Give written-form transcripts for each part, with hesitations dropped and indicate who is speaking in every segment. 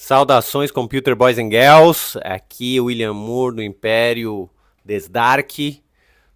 Speaker 1: Saudações, Computer Boys and Girls. Aqui William Moore do Império Desdark.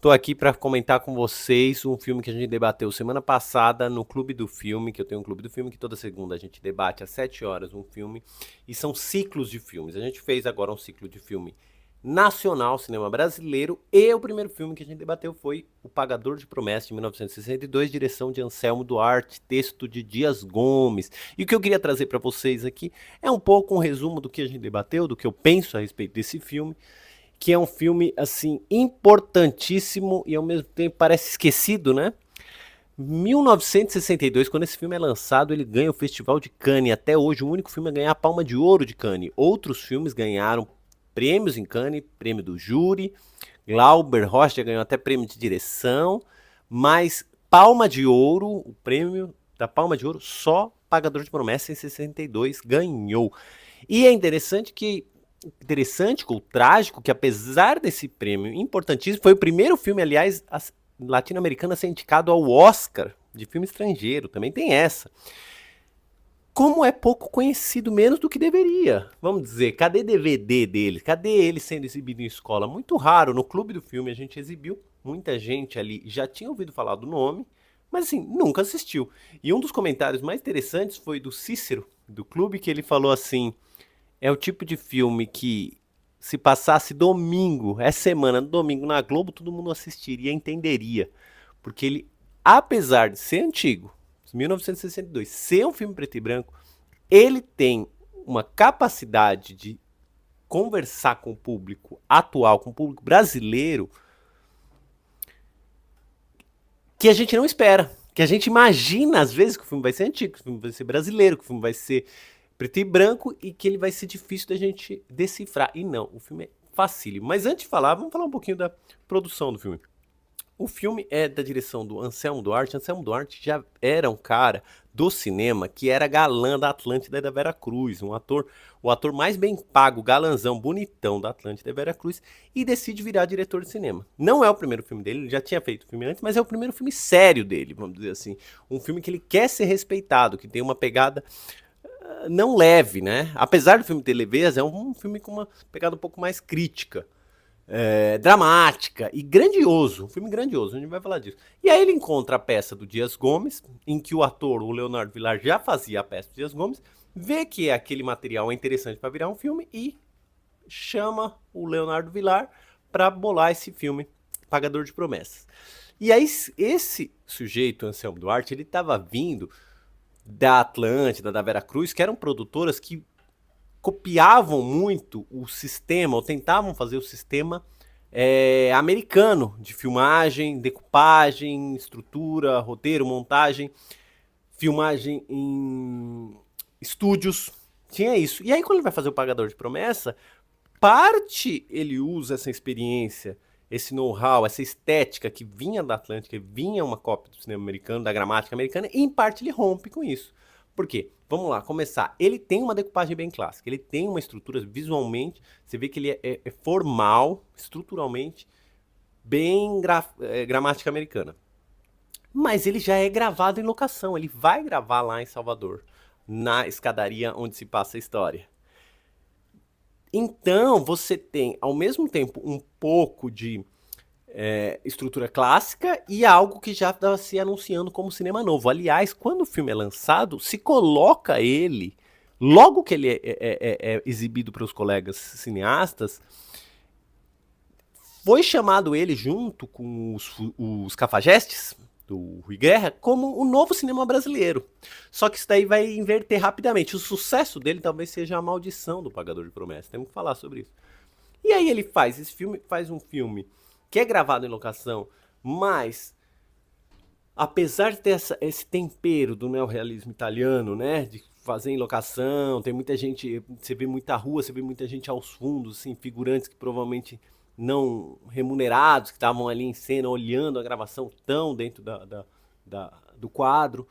Speaker 1: Tô aqui para comentar com vocês um filme que a gente debateu semana passada no Clube do Filme, que eu tenho um Clube do Filme que toda segunda a gente debate às 7 horas um filme, e são ciclos de filmes. A gente fez agora um ciclo de filme nacional, cinema brasileiro, e o primeiro filme que a gente debateu foi O Pagador de Promessas, de 1962, direção de Anselmo Duarte, texto de Dias Gomes. E o que eu queria trazer para vocês aqui é um pouco um resumo do que a gente debateu, do que eu penso a respeito desse filme, que é um filme, assim, importantíssimo e ao mesmo tempo parece esquecido, né? 1962, quando esse filme é lançado, ele ganha o Festival de Cannes. Até hoje, o único filme a ganhar a Palma de Ouro de Cannes. Outros filmes ganharam prêmios em Cannes, prêmio do júri. Glauber Rocha ganhou até prêmio de direção. Mas Palma de Ouro, o prêmio da Palma de Ouro, só Pagador de Promessas em 62 ganhou. E é interessante, ou trágico, que apesar desse prêmio importantíssimo, foi o primeiro filme, aliás, latino-americano a ser indicado ao Oscar de filme estrangeiro, também tem essa. Como é pouco conhecido, menos do que deveria. Vamos dizer, cadê DVD dele? Cadê ele sendo exibido em escola? Muito raro, no Clube do Filme a gente exibiu, muita gente ali já tinha ouvido falar do nome, mas assim, nunca assistiu. E um dos comentários mais interessantes foi do Cícero, do clube, que ele falou assim: é o tipo de filme que, se passasse domingo, essa semana, no domingo na Globo, todo mundo assistiria e entenderia. Porque ele, apesar de ser antigo, 1962, ser um filme preto e branco, ele tem uma capacidade de conversar com o público atual, com o público brasileiro, que a gente não espera. Que a gente imagina, às vezes, que o filme vai ser antigo, que o filme vai ser brasileiro, que o filme vai ser preto e branco e que ele vai ser difícil da gente decifrar. E não, o filme é facílimo. Mas antes de falar, vamos falar um pouquinho da produção do filme. O filme é da direção do Anselmo Duarte. Anselmo Duarte já era um cara do cinema que era galã da Atlântida e da Vera Cruz, o ator mais bem pago, galanzão, bonitão da Atlântida e da Vera Cruz, e decide virar diretor de cinema. Não é o primeiro filme dele, ele já tinha feito filme antes, mas é o primeiro filme sério dele, vamos dizer assim. Um filme que ele quer ser respeitado, que tem uma pegada não leve, né? Apesar do filme ter leveza, é um filme com uma pegada um pouco mais crítica, dramática e grandioso. Um filme grandioso, a gente vai falar disso. E aí ele encontra a peça do Dias Gomes, em que o ator, o Leonardo Vilar, já fazia a peça do Dias Gomes, vê que aquele material é interessante para virar um filme e chama o Leonardo Vilar para bolar esse filme, Pagador de Promessas. E aí esse sujeito, Anselmo Duarte, ele estava vindo da Atlântida, da Vera Cruz, que eram produtoras que copiavam muito o sistema, ou tentavam fazer o sistema americano de filmagem, decupagem, estrutura, roteiro, montagem, filmagem em estúdios. Tinha isso. E aí, quando ele vai fazer o Pagador de Promessa, parte ele usa essa experiência, esse know-how, essa estética que vinha da Atlântica, vinha uma cópia do cinema americano, da gramática americana, e em parte ele rompe com isso. Por quê? Vamos lá, começar. Ele tem uma decupagem bem clássica, ele tem uma estrutura visualmente, você vê que ele é formal, estruturalmente, bem gramática americana. Mas ele já é gravado em locação, ele vai gravar lá em Salvador, na escadaria onde se passa a história. Então, você tem, ao mesmo tempo, um pouco de estrutura clássica e algo que já estava se anunciando como cinema novo. Aliás, quando o filme é lançado, se coloca ele, logo que ele é exibido para os colegas cineastas, foi chamado ele junto com os Cafajestes, do Rui Guerra, como o novo cinema brasileiro. Só que isso daí vai inverter rapidamente. O sucesso dele talvez seja a maldição do Pagador de Promessas. Temos que falar sobre isso. E aí ele faz esse filme, faz um filme que é gravado em locação, mas apesar de ter esse tempero do neorrealismo italiano, né, de fazer em locação, tem muita gente, você vê muita rua, você vê muita gente aos fundos, assim, figurantes que provavelmente não remunerados, que estavam ali em cena olhando a gravação tão dentro do quadro.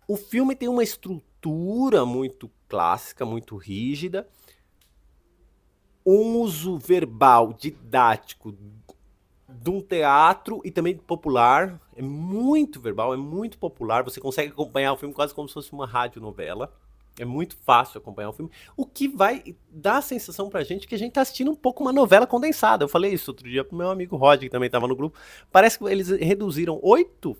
Speaker 1: O filme tem uma estrutura muito clássica, muito rígida, um uso verbal didático de um teatro e também popular. É muito verbal, é muito popular. Você consegue acompanhar o filme quase como se fosse uma radionovela. É muito fácil acompanhar o filme, o que vai dar a sensação pra gente que a gente tá assistindo um pouco uma novela condensada. Eu falei isso outro dia pro meu amigo Rod, que também tava no grupo. Parece que eles reduziram 8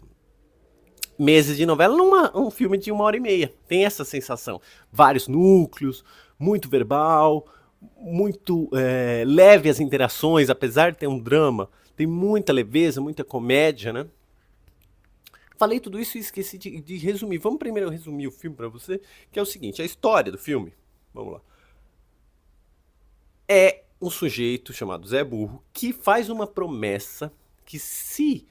Speaker 1: meses de novela num um filme de 1 hora e meia. Tem essa sensação. Vários núcleos, muito verbal, muito leve as interações, apesar de ter um drama. Tem muita leveza, muita comédia, né? Falei tudo isso e esqueci de resumir. Vamos primeiro resumir o filme pra você, que é o seguinte, a história do filme, vamos lá, é um sujeito chamado Zé Burro que faz uma promessa que se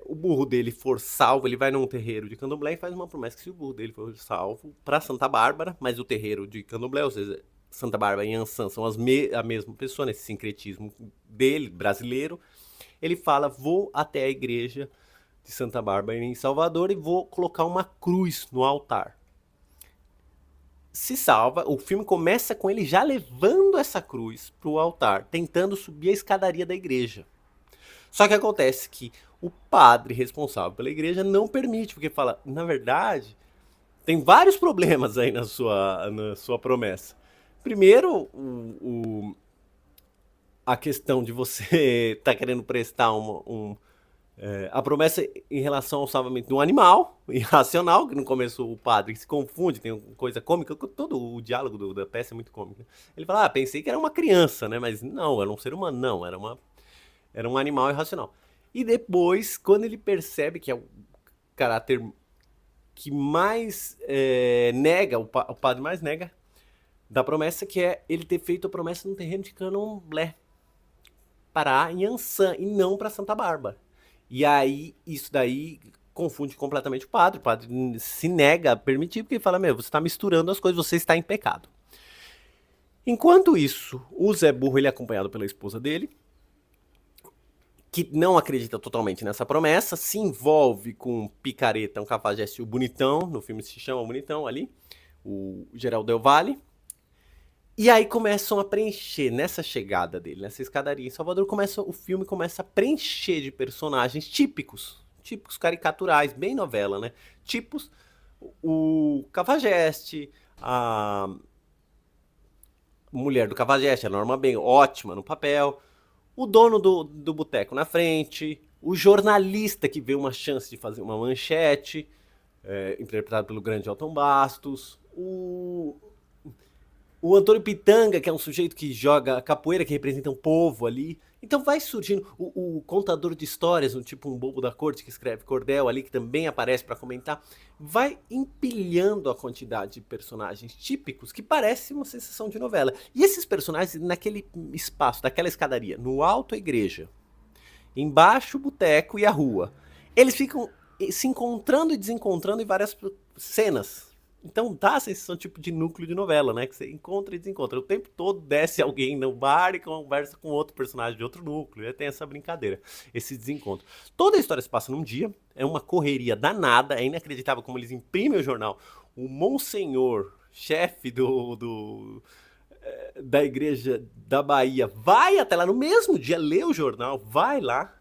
Speaker 1: o burro dele for salvo, ele vai num terreiro de Candomblé e faz uma promessa que se o burro dele for salvo pra Santa Bárbara, mas o terreiro de Candomblé, ou seja, Santa Bárbara e Ansan são a mesma pessoa, nesse sincretismo dele, brasileiro, ele fala, vou até a igreja de Santa Bárbara em Salvador e vou colocar uma cruz no altar. Se salva, o filme começa com ele já levando essa cruz pro altar, tentando subir a escadaria da igreja. Só que acontece que o padre responsável pela igreja não permite, porque fala, na verdade, tem vários problemas aí na sua promessa. Primeiro, a questão de você estar tá querendo prestar a promessa em relação ao salvamento de um animal irracional, que no começo o padre se confunde, tem uma coisa cômica, todo o diálogo da peça é muito cômico. Ele fala, pensei que era uma criança, né? Mas não, era um ser humano, não, era um animal irracional. E depois, quando ele percebe que é o caráter que mais nega, o padre mais nega, da promessa, que é ele ter feito a promessa num terreno de Candomblé, Pará, em Ansan, e não para Santa Bárbara. E aí, isso daí confunde completamente o padre. O padre se nega a permitir, porque ele fala, você está misturando as coisas, você está em pecado. Enquanto isso, o Zé Burro, ele é acompanhado pela esposa dele, que não acredita totalmente nessa promessa, se envolve com um picareta, um cafajeste, o Bonitão, no filme se chama Bonitão ali, o Geraldo Del Valle. E aí começam a preencher, nessa chegada dele, nessa escadaria em Salvador, o filme começa a preencher de personagens típicos caricaturais, bem novela, né? Tipos, o Cafajeste, a mulher do Cafajeste, a Norma Ben, ótima no papel, o dono do boteco na frente, o jornalista que vê uma chance de fazer uma manchete, interpretado pelo grande Elton Bastos, o Antônio Pitanga, que é um sujeito que joga capoeira, que representa um povo ali. Então vai surgindo o contador de histórias, tipo um bobo da corte que escreve cordel ali, que também aparece para comentar. Vai empilhando a quantidade de personagens típicos que parece uma sensação de novela. E esses personagens, naquele espaço, daquela escadaria, no alto a igreja, embaixo o boteco e a rua, eles ficam se encontrando e desencontrando em várias cenas. Então dá a sensação tipo de núcleo de novela, né? Que você encontra e desencontra. O tempo todo desce alguém no bar e conversa com outro personagem de outro núcleo. E tem essa brincadeira, esse desencontro. Toda a história se passa num dia, é uma correria danada, é inacreditável como eles imprimem o jornal. O Monsenhor, chefe da igreja da Bahia, vai até lá no mesmo dia, lê o jornal, vai lá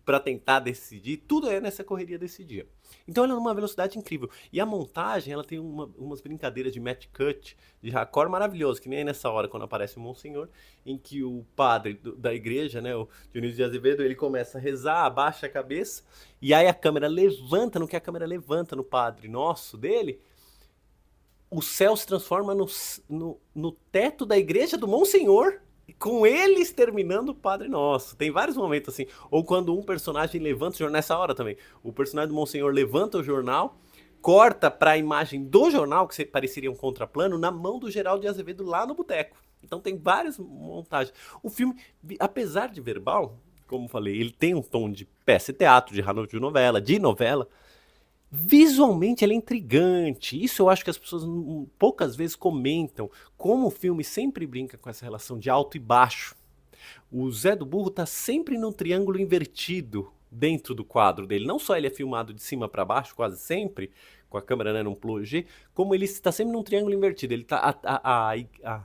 Speaker 1: para tentar decidir. Tudo é nessa correria desse dia. Então ela é numa velocidade incrível. E a montagem, ela tem umas brincadeiras de match cut, de raccord maravilhoso, que nem nessa hora, quando aparece o Monsenhor, em que o padre da igreja, né, o Dionísio de Azevedo, ele começa a rezar, abaixa a cabeça, e aí a câmera levanta, no que a câmera levanta no Padre Nosso dele, o céu se transforma no teto da igreja do Monsenhor, com eles terminando o Padre Nosso. Tem vários momentos assim. Ou quando um personagem levanta o jornal, nessa hora também, o personagem do Monsenhor levanta o jornal, corta para a imagem do jornal, que pareceria um contraplano, na mão do Geraldo de Azevedo lá no boteco. Então tem várias montagens. O filme, apesar de verbal, como falei, ele tem um tom de peça de teatro, de novela, visualmente ele é intrigante. Isso eu acho que as pessoas poucas vezes comentam. Como o filme sempre brinca com essa relação de alto e baixo. O Zé do Burro tá sempre num triângulo invertido dentro do quadro dele. Não só ele é filmado de cima para baixo, quase sempre, com a câmera, né, num plongé, como ele está sempre num triângulo invertido. Ele tá a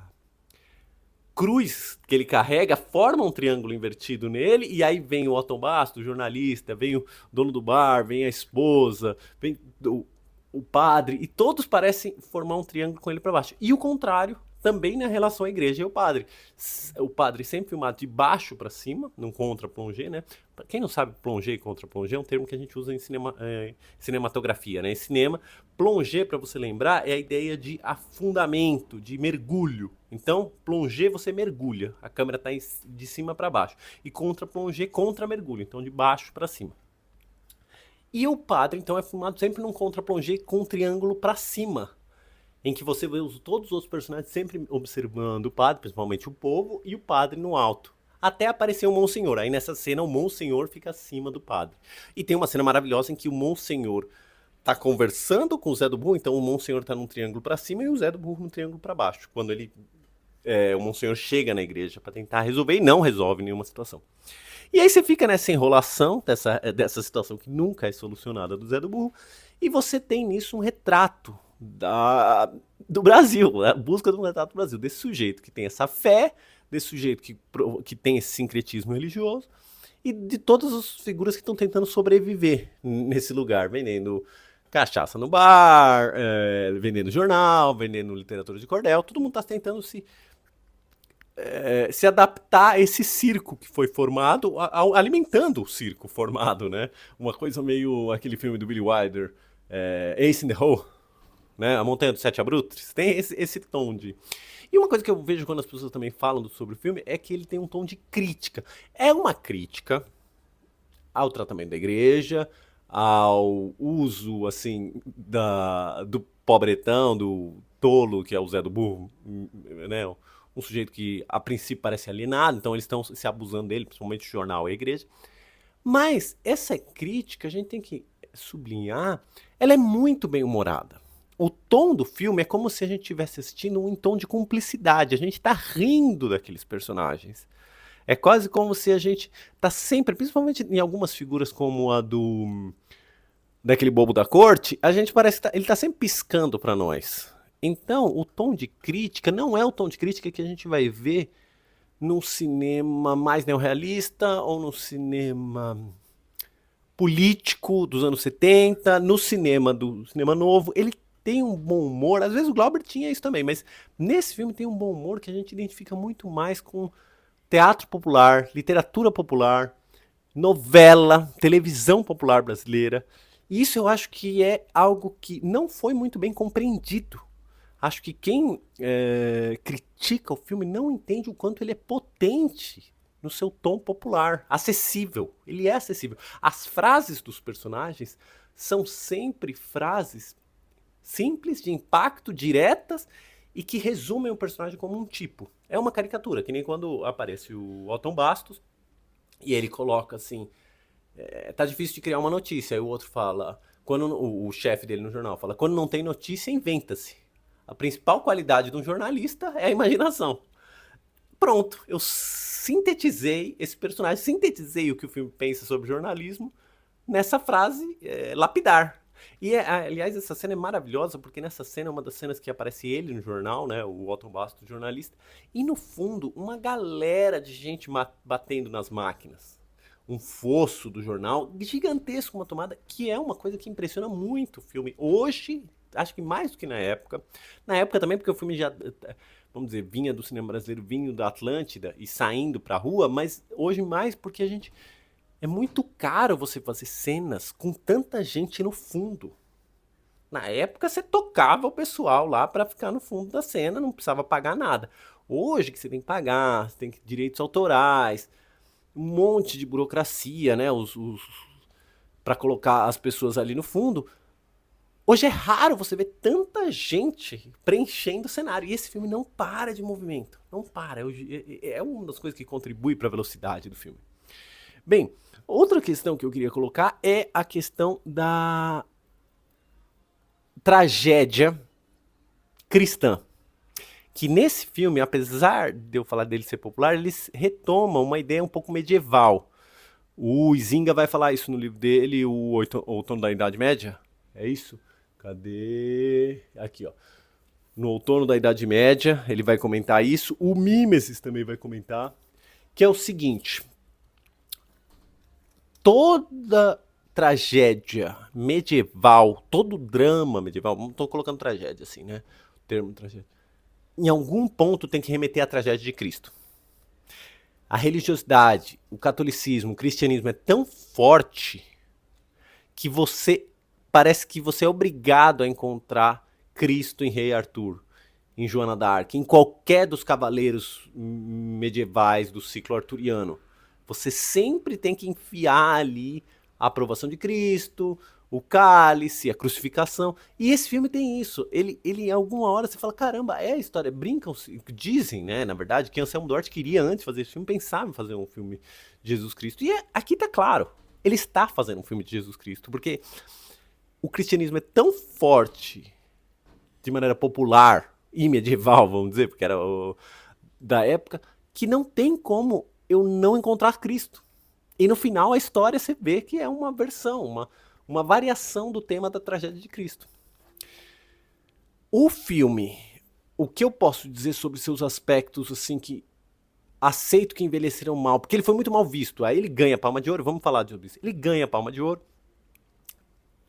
Speaker 1: cruz que ele carrega forma um triângulo invertido nele, e aí vem o Otton Bastos, o jornalista, vem o dono do bar, vem a esposa, vem o padre, e todos parecem formar um triângulo com ele para baixo. E o contrário, também na relação à igreja e o padre. O padre sempre filmado de baixo para cima, num contra-plongé, né? Pra quem não sabe, plongé e contra-plongé é um termo que a gente usa em cinematografia, né? Em cinema, plongé, para você lembrar, é a ideia de afundamento, de mergulho. Então, plongé você mergulha, a câmera está de cima para baixo. E contra-plongé, contra-mergulho, então de baixo para cima. E o padre, então, é filmado sempre num contra-plongé com um triângulo para cima, em que você vê todos os outros personagens sempre observando o padre, principalmente o povo, e o padre no alto. Até aparecer o Monsenhor. Aí nessa cena o Monsenhor fica acima do padre. E tem uma cena maravilhosa em que o Monsenhor tá conversando com o Zé do Burro, então o Monsenhor tá num triângulo para cima e o Zé do Burro num triângulo para baixo. Quando o Monsenhor chega na igreja para tentar resolver e não resolve nenhuma situação. E aí você fica nessa enrolação, dessa situação que nunca é solucionada do Zé do Burro, e você tem nisso um retrato do Brasil, a busca de um retrato do Brasil, desse sujeito que tem essa fé, desse sujeito que tem esse sincretismo religioso, e de todas as figuras que estão tentando sobreviver nesse lugar, vendendo cachaça no bar, vendendo jornal, vendendo literatura de cordel, todo mundo está tentando se adaptar a esse circo que foi formado, alimentando o circo formado, né? Uma coisa meio aquele filme do Billy Wilder, Ace in the Hole, né? A Montanha dos Sete Abutres, tem esse tom de... E uma coisa que eu vejo quando as pessoas também falam sobre o filme é que ele tem um tom de crítica. É uma crítica ao tratamento da igreja, ao uso, assim, do pobretão, do tolo, que é o Zé do Burro, né? Um sujeito que a princípio parece alienado, então eles estão se abusando dele, principalmente o jornal e a igreja. Mas essa crítica, a gente tem que sublinhar, ela é muito bem humorada. O tom do filme é como se a gente estivesse assistindo em tom de cumplicidade. A gente está rindo daqueles personagens. É quase como se a gente tá sempre, principalmente em algumas figuras como a daquele bobo da corte, a gente parece que ele tá sempre piscando para nós. Então, o tom de crítica não é o tom de crítica que a gente vai ver num cinema mais neorrealista ou num cinema político dos anos 70, no cinema novo. Ele tem um bom humor, às vezes o Glauber tinha isso também, mas nesse filme tem um bom humor que a gente identifica muito mais com teatro popular, literatura popular, novela, televisão popular brasileira. E isso eu acho que é algo que não foi muito bem compreendido. Acho que quem critica o filme não entende o quanto ele é potente no seu tom popular, acessível. Ele é acessível. As frases dos personagens são sempre frases simples, de impacto, diretas e que resumem o personagem como um tipo. É uma caricatura, que nem quando aparece o Otton Bastos e ele coloca assim, tá difícil de criar uma notícia, aí o outro fala, quando o chefe dele no jornal fala, quando não tem notícia, inventa-se. A principal qualidade de um jornalista é a imaginação. Pronto, eu sintetizei esse personagem, sintetizei o que o filme pensa sobre jornalismo nessa frase lapidar. E, aliás, essa cena é maravilhosa, porque nessa cena é uma das cenas que aparece ele no jornal, né, o Otton Bastos, jornalista, e no fundo, uma galera de gente batendo nas máquinas. Um fosso do jornal, gigantesco, uma tomada, que é uma coisa que impressiona muito o filme. Hoje, acho que mais do que na época. Na época também, porque o filme já, vamos dizer, vinha do cinema brasileiro, vinha da Atlântida e saindo pra rua, mas hoje mais porque a gente... É muito caro você fazer cenas com tanta gente no fundo. Na época você tocava o pessoal lá para ficar no fundo da cena, não precisava pagar nada. Hoje que você tem que pagar, você tem direitos autorais, um monte de burocracia, né, para colocar as pessoas ali no fundo. Hoje é raro você ver tanta gente preenchendo o cenário. E esse filme não para de movimento. Não para. É uma das coisas que contribui para a velocidade do filme. Bem, outra questão que eu queria colocar é a questão da tragédia cristã. Que nesse filme, apesar de eu falar dele ser popular, eles retomam uma ideia um pouco medieval. O Izinga vai falar isso no livro dele, o Outono da Idade Média. É isso? Cadê? Aqui, ó. No Outono da Idade Média, ele vai comentar isso. O Mimesis também vai comentar. Que é o seguinte... tragédia medieval, todo drama medieval, não tô colocando tragédia assim, né? O termo tragédia. Em algum ponto tem que remeter à tragédia de Cristo. A religiosidade, o catolicismo, o cristianismo é tão forte que parece que você é obrigado a encontrar Cristo em Rei Arthur, em Joana d'Arc, em qualquer dos cavaleiros medievais do ciclo arturiano. Você sempre tem que enfiar ali a aprovação de Cristo, o cálice, a crucificação. E esse filme tem isso. Ele em alguma hora você fala, caramba, é a história. Brincam, dizem, né, na verdade, que Anselmo Duarte queria antes fazer esse filme, pensava em fazer um filme de Jesus Cristo. E aqui tá claro, ele está fazendo um filme de Jesus Cristo, porque o cristianismo é tão forte, de maneira popular e medieval, vamos dizer, porque era da época, que não tem como eu não encontrar Cristo. E no final a história você vê que é uma versão, uma variação do tema da tragédia de Cristo. O filme, o que eu posso dizer sobre seus aspectos, assim, que aceito que envelheceram mal, porque ele foi muito mal visto, aí ele ganha a Palma de Ouro, vamos falar sobre isso, ele ganha a Palma de Ouro.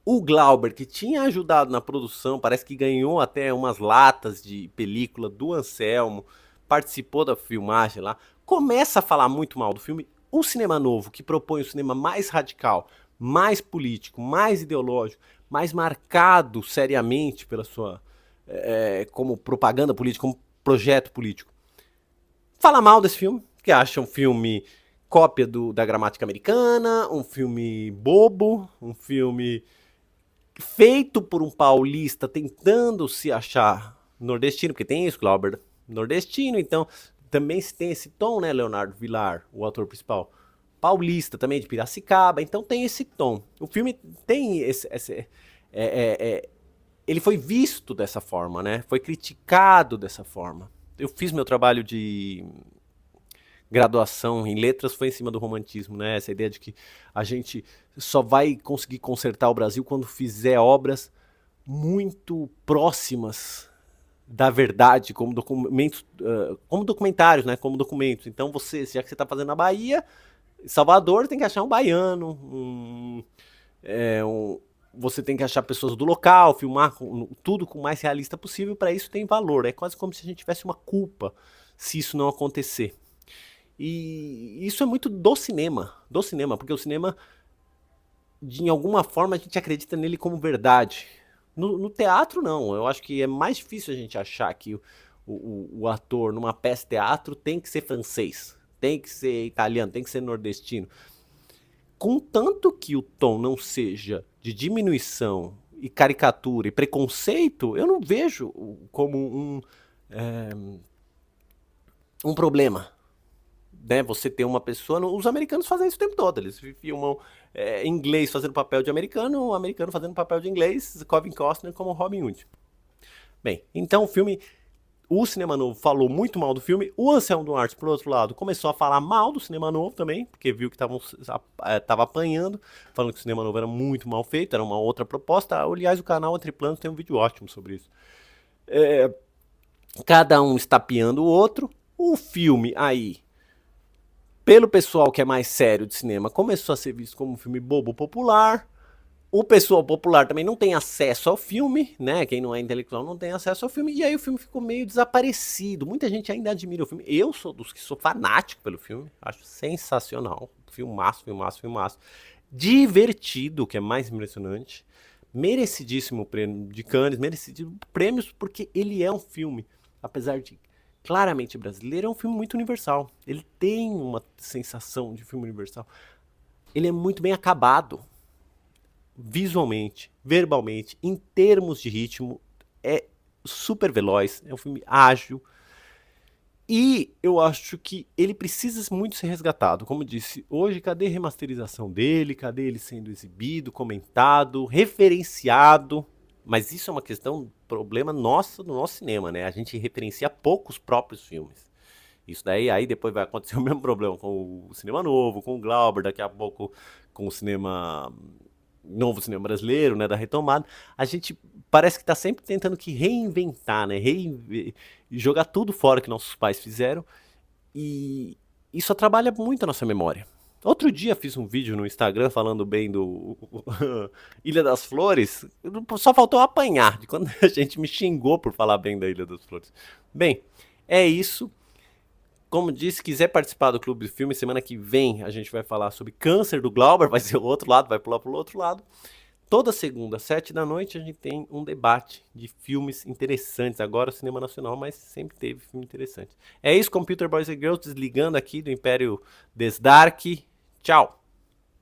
Speaker 1: O Glauber, que tinha ajudado na produção, parece que ganhou até umas latas de película do Anselmo, participou da filmagem lá, começa a falar muito mal do filme. O Cinema Novo, que propõe o cinema mais radical, mais político, mais ideológico, mais marcado seriamente pela sua como propaganda política, como projeto político, fala mal desse filme, que acha um filme cópia da gramática americana, um filme bobo, um filme feito por um paulista tentando se achar nordestino, porque tem isso, Glauber, nordestino, então também se tem esse tom, né, Leonardo Vilar, o ator principal, paulista também, de Piracicaba, então tem esse tom. O filme tem ele foi visto dessa forma, né, foi criticado dessa forma. Eu fiz meu trabalho de graduação em letras foi em cima do romantismo, né? Essa ideia de que a gente só vai conseguir consertar o Brasil quando fizer obras muito próximas da verdade, como documentos, como documentários, né? Como documentos. Então você, já que você está fazendo na Bahia, Salvador, tem que achar um baiano, você tem que achar pessoas do local, filmar tudo com o mais realista possível. Para isso tem valor. É quase como se a gente tivesse uma culpa se isso não acontecer. E isso é muito do cinema, porque o cinema, em alguma forma, a gente acredita nele como verdade. No teatro, não. Eu acho que é mais difícil a gente achar que o ator, numa peça de teatro, tem que ser francês, tem que ser italiano, tem que ser nordestino. Contanto que o tom não seja de diminuição e caricatura e preconceito, eu não vejo como um problema. Né, você ter uma pessoa. Os americanos fazem isso o tempo todo. Eles filmam inglês fazendo papel de americano, o americano fazendo papel de inglês, Kevin Costner como Robin Hood. Bem, então o filme. O Cinema Novo falou muito mal do filme. O Anselmo Duarte, por outro lado, começou a falar mal do Cinema Novo também, porque viu que estava apanhando, falando que o Cinema Novo era muito mal feito, era uma outra proposta. Aliás, o canal Entre Planos tem um vídeo ótimo sobre isso. Cada um estapeando o outro. O filme aí, pelo pessoal que é mais sério de cinema, começou a ser visto como um filme bobo popular. O pessoal popular também não tem acesso ao filme, né? Quem não é intelectual não tem acesso ao filme. E aí o filme ficou meio desaparecido. Muita gente ainda admira o filme. Eu sou dos que sou fanático pelo filme. Acho sensacional. Filmaço, filmaço, filmaço. Divertido, que é mais impressionante. Merecidíssimo prêmio de Cannes. Merecidíssimo prêmios porque ele é um filme, apesar de claramente brasileiro, é um filme muito universal. Ele tem uma sensação de filme universal. Ele é muito bem acabado. Visualmente, verbalmente, em termos de ritmo, é super veloz, é um filme ágil. E eu acho que ele precisa muito ser resgatado. Como eu disse, hoje cadê a remasterização dele? Cadê ele sendo exibido, comentado, referenciado? Mas isso é uma questão, problema nosso, do nosso cinema, né? A gente referencia pouco os próprios filmes. Isso daí, aí depois vai acontecer o mesmo problema com o Cinema Novo, com o Glauber, daqui a pouco com o novo cinema brasileiro, né, da retomada. A gente parece que está sempre tentando que reinventar, né, jogar tudo fora que nossos pais fizeram, e isso atrapalha muito a nossa memória. Outro dia fiz um vídeo no Instagram falando bem do Ilha das Flores. Só faltou apanhar de quando a gente me xingou por falar bem da Ilha das Flores. Bem, é isso. Como disse, quiser participar do Clube de Filme, semana que vem a gente vai falar sobre câncer do Glauber, vai ser o outro lado, vai pular pro outro lado. Toda segunda, 7 da noite, a gente tem um debate de filmes interessantes. Agora o cinema nacional, mas sempre teve filme interessante. É isso, Computer Boys and Girls, desligando aqui do Império Desdark. Tchau!